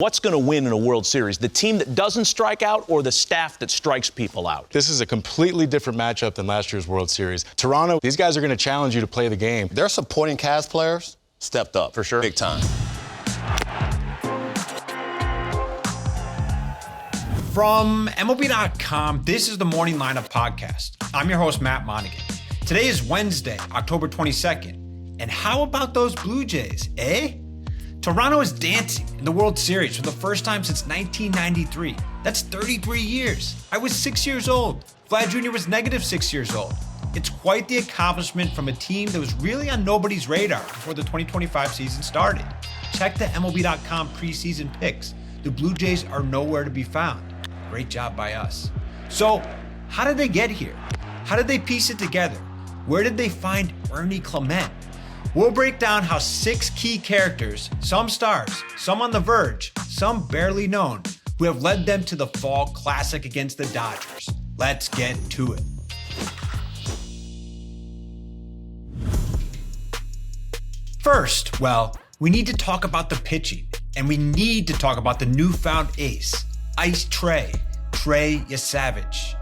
What's going to win in a World Series? The team that doesn't strike out or the staff that strikes people out? This is a completely different matchup than last year's World Series. Toronto, these guys are going to challenge you to play the game. Their supporting cast players stepped up. For sure. Big time. From MLB.com, this is the Morning Lineup Podcast. I'm your host, Matt Monaghan. Today is Wednesday, October 22nd. And how about those Blue Jays, eh? Toronto is dancing in the World Series for the first time since 1993. That's 33 years. I was 6 years old. Vlad Jr. was negative 6 years old. It's quite the accomplishment from a team that was really on nobody's radar before the 2025 season started. Check the MLB.com preseason picks. The Blue Jays are nowhere to be found. Great job by us. So, how did they get here? How did they piece it together? Where did they find Ernie Clement? We'll break down how 6 key characters, some stars, some on the verge, some barely known, who have led them to the fall classic against the Dodgers. Let's get to it. First, we need to talk about the pitching, and we need to talk about the newfound ace, Ice Trey Yesavage.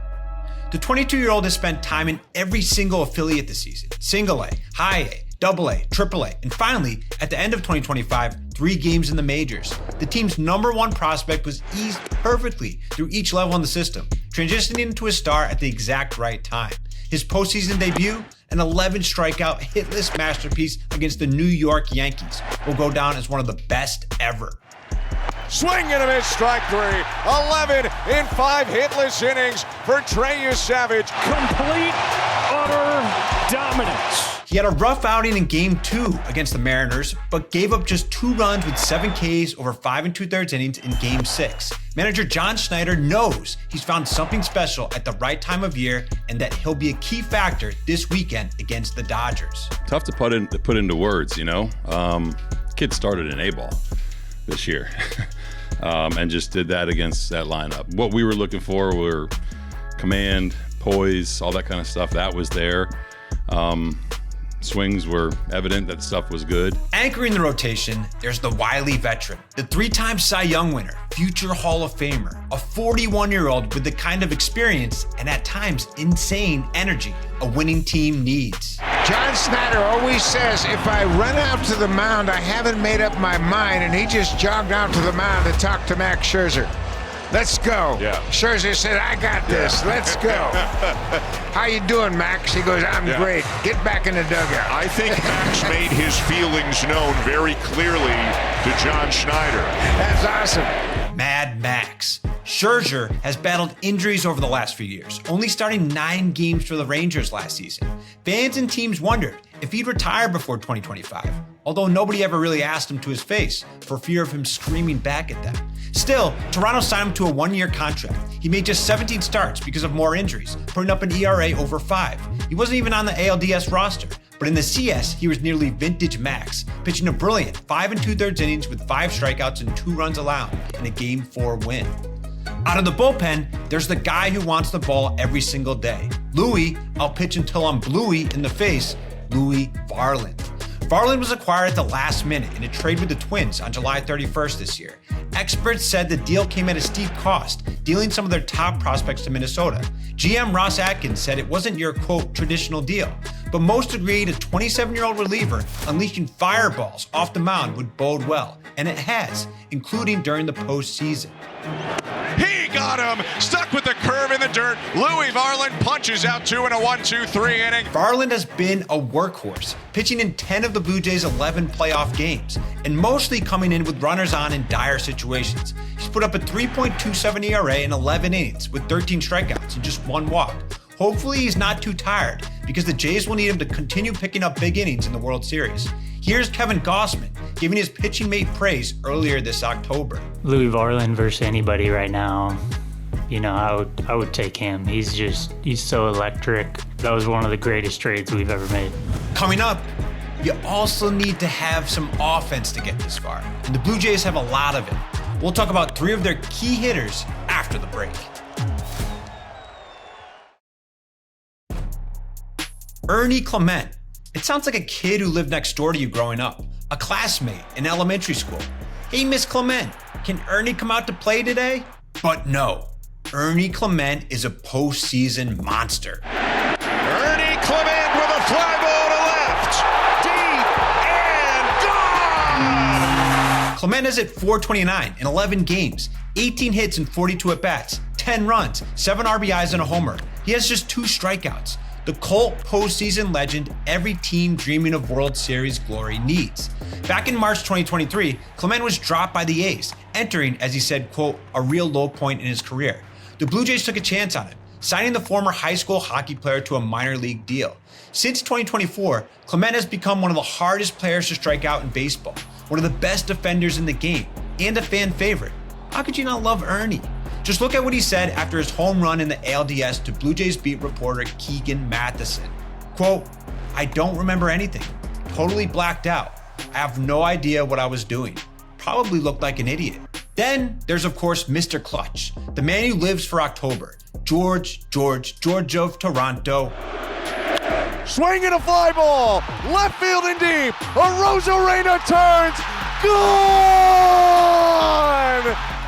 The 22-year-old has spent time in every single affiliate this season, single A, high A, double A, triple A, and finally, at the end of 2025, 3 games in the majors. The team's number one prospect was eased perfectly through each level in the system, transitioning into a star at the exact right time. His postseason debut, an 11 strikeout hitless masterpiece against the New York Yankees, will go down as one of the best ever. Swing and a miss, strike 3. 11 in 5 hitless innings for Trey Yesavage. Complete, utter dominance. He had a rough outing in Game 2 against the Mariners, but gave up just 2 runs with 7 Ks over 5 2/3 innings in Game 6. Manager John Schneider knows he's found something special at the right time of year and that he'll be a key factor this weekend against the Dodgers. Tough to put into words, you know. Kid started in A-ball this year and just did that against that lineup. What we were looking for were command, poise, all that kind of stuff. That was there. Swings were evident, that stuff was good. Anchoring the rotation, there's the wily veteran, the 3-time Cy Young winner, future Hall of Famer, a 41-year-old with the kind of experience and at times insane energy a winning team needs. John Snyder always says, if I run out to the mound, I haven't made up my mind, and he just jogged out to the mound to talk to Max Scherzer. Let's go. Yeah. Scherzer said, I got this. Yeah. Let's go. How you doing, Max? He goes, I'm great. Get back in the dugout. I think Max made his feelings known very clearly to John Schneider. That's awesome. Mad Max. Scherzer has battled injuries over the last few years, only starting 9 games for the Rangers last season. Fans and teams wondered if he'd retire before 2025, although nobody ever really asked him to his face for fear of him screaming back at them. Still, Toronto signed him to a 1-year contract. He made just 17 starts because of more injuries, putting up an ERA over 5. He wasn't even on the ALDS roster, but in the CS, he was nearly vintage Max, pitching a brilliant 5 2/3 innings with 5 strikeouts and 2 runs allowed in a Game 4 win. Out of the bullpen, there's the guy who wants the ball every single day. Louie, I'll pitch until I'm bluey in the face, Louie Varland. Varland was acquired at the last minute in a trade with the Twins on July 31st this year. Experts said the deal came at a steep cost, dealing some of their top prospects to Minnesota. GM Ross Atkins said it wasn't your, quote, traditional deal, but most agreed a 27-year-old reliever unleashing fireballs off the mound would bode well, and it has, including during the postseason. He got him, stuck with the curve in the dirt. Louie Varland punches out 2 in a 1-2-3 inning. Varland has been a workhorse, pitching in 10 of the Blue Jays' 11 playoff games, and mostly coming in with runners on in dire situations. He's put up a 3.27 ERA in 11 innings with 13 strikeouts and just 1 walk. Hopefully he's not too tired, because the Jays will need him to continue picking up big innings in the World Series. Here's Kevin Gossman giving his pitching mate praise earlier this October. Louie Varland versus anybody right now, you know, I would take him. He's so electric. That was one of the greatest trades we've ever made. Coming up, you also need to have some offense to get this far, and the Blue Jays have a lot of it. We'll talk about 3 of their key hitters after the break. Ernie Clement. It sounds like a kid who lived next door to you growing up, a classmate in elementary school. Hey, Miss Clement, can Ernie come out to play today? But no, Ernie Clement is a postseason monster. Ernie Clement with a fly ball to left. Deep and gone! Clement is at .429 in 11 games, 18 hits and 42 at-bats, 10 runs, 7 RBIs and a homer. He has just 2 strikeouts. The cult postseason legend every team dreaming of World Series glory needs. Back in March 2023, Clement was dropped by the A's, entering, as he said, quote, a real low point in his career. The Blue Jays took a chance on him, signing the former high school hockey player to a minor league deal. Since 2024, Clement has become one of the hardest players to strike out in baseball, one of the best defenders in the game, and a fan favorite. How could you not love Ernie? Just look at what he said after his home run in the ALDS to Blue Jays beat reporter Keegan Matheson. Quote, I don't remember anything. Totally blacked out. I have no idea what I was doing. Probably looked like an idiot. Then there's of course Mr. Clutch, the man who lives for October. George of Toronto. Swinging a fly ball, left field and deep. Arozarena turns, gone!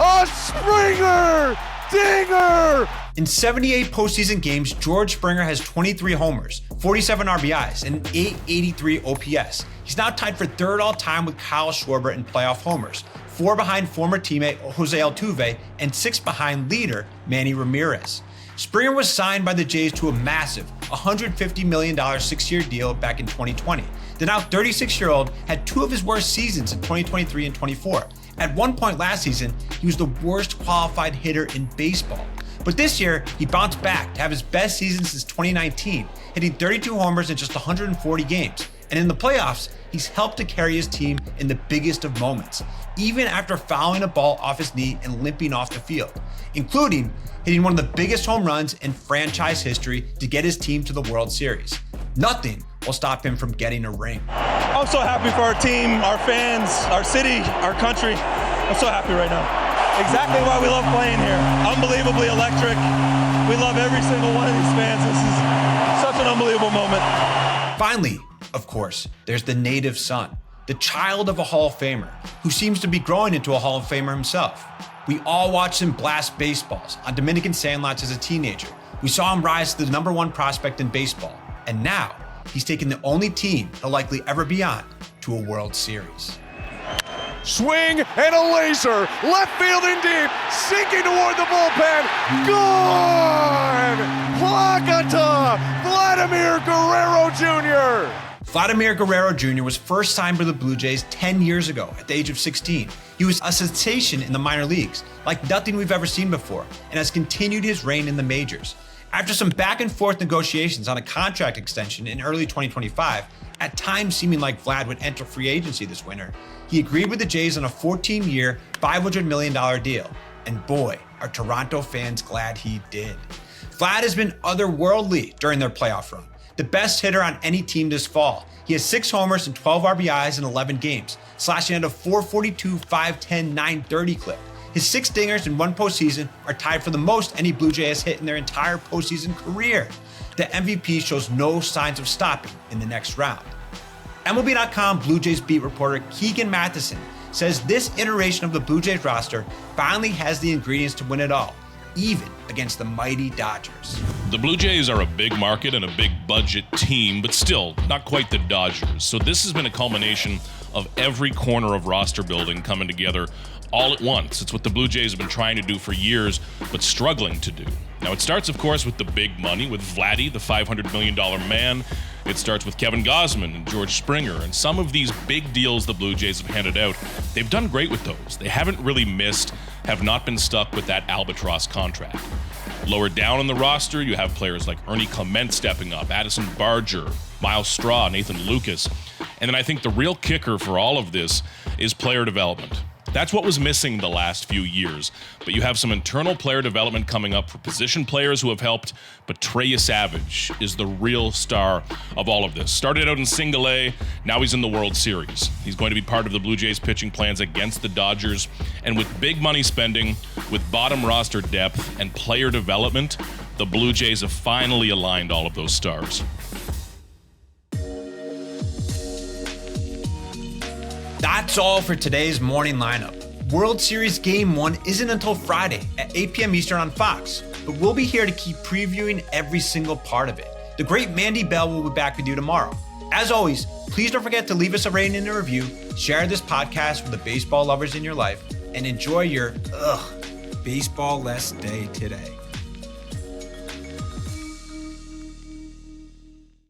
A Springer dinger! In 78 postseason games, George Springer has 23 homers, 47 RBIs, and an .883 OPS. He's now tied for third all-time with Kyle Schwarber in playoff homers, 4 behind former teammate Jose Altuve, and 6 behind leader Manny Ramirez. Springer was signed by the Jays to a massive $150 million 6-year deal back in 2020. The now 36-year-old had 2 of his worst seasons in 2023 and 24. At one point last season, he was the worst qualified hitter in baseball. But this year, he bounced back to have his best season since 2019, hitting 32 homers in just 140 games. And in the playoffs, he's helped to carry his team in the biggest of moments, even after fouling a ball off his knee and limping off the field, including hitting one of the biggest home runs in franchise history to get his team to the World Series. Nothing will stop him from getting a ring. I'm so happy for our team, our fans, our city, our country. I'm so happy right now. Exactly why we love playing here. Unbelievably electric. We love every single one of these fans. This is such an unbelievable moment. Finally, of course, there's the native son, the child of a Hall of Famer, who seems to be growing into a Hall of Famer himself. We all watched him blast baseballs on Dominican sandlots as a teenager. We saw him rise to the #1 prospect in baseball. And now, he's taken the only team he'll likely ever be on to a World Series. Swing and a laser, left field and deep, sinking toward the bullpen, gone! Placata, Vladimir Guerrero Jr. Vladimir Guerrero Jr. was first signed by the Blue Jays 10 years ago at the age of 16. He was a sensation in the minor leagues, like nothing we've ever seen before, and has continued his reign in the majors. After some back and forth negotiations on a contract extension in early 2025, at times seeming like Vlad would enter free agency this winter, he agreed with the Jays on a 14-year, $500 million deal. And boy, are Toronto fans glad he did. Vlad has been otherworldly during their playoff run, the best hitter on any team this fall. He has 6 homers and 12 RBIs in 11 games, slashing at a .442, .510, .930 clip. His 6 dingers in one postseason are tied for the most any Blue Jay has hit in their entire postseason career. The MVP shows no signs of stopping in the next round. MLB.com Blue Jays beat reporter Keegan Matheson says this iteration of the Blue Jays roster finally has the ingredients to win it all, even against the mighty Dodgers. The Blue Jays are a big market and a big budget team, but still not quite the Dodgers. So this has been a culmination of every corner of roster building coming together all at once. It's what the Blue Jays have been trying to do for years, but struggling to do. Now, it starts, of course, with the big money, with Vladdy, the $500 million man. It starts with Kevin Gausman and George Springer, and some of these big deals the Blue Jays have handed out, they've done great with those. They haven't really missed, have not been stuck with that albatross contract. Lower down on the roster, you have players like Ernie Clement stepping up, Addison Barger, Miles Straw, Nathan Lucas. And then I think the real kicker for all of this is player development. That's what was missing the last few years. But you have some internal player development coming up for position players who have helped, but Trey Savage is the real star of all of this. Started out in Single A, now he's in the World Series. He's going to be part of the Blue Jays pitching plans against the Dodgers. And with big money spending, with bottom roster depth and player development, the Blue Jays have finally aligned all of those stars. That That's all for today's morning lineup. World Series Game 1 isn't until Friday at 8 p.m. Eastern on Fox, but we'll be here to keep previewing every single part of it. The great Mandy Bell will be back with you tomorrow. As always, please don't forget to leave us a rating and a review, share this podcast with the baseball lovers in your life, and enjoy your baseball-less day today.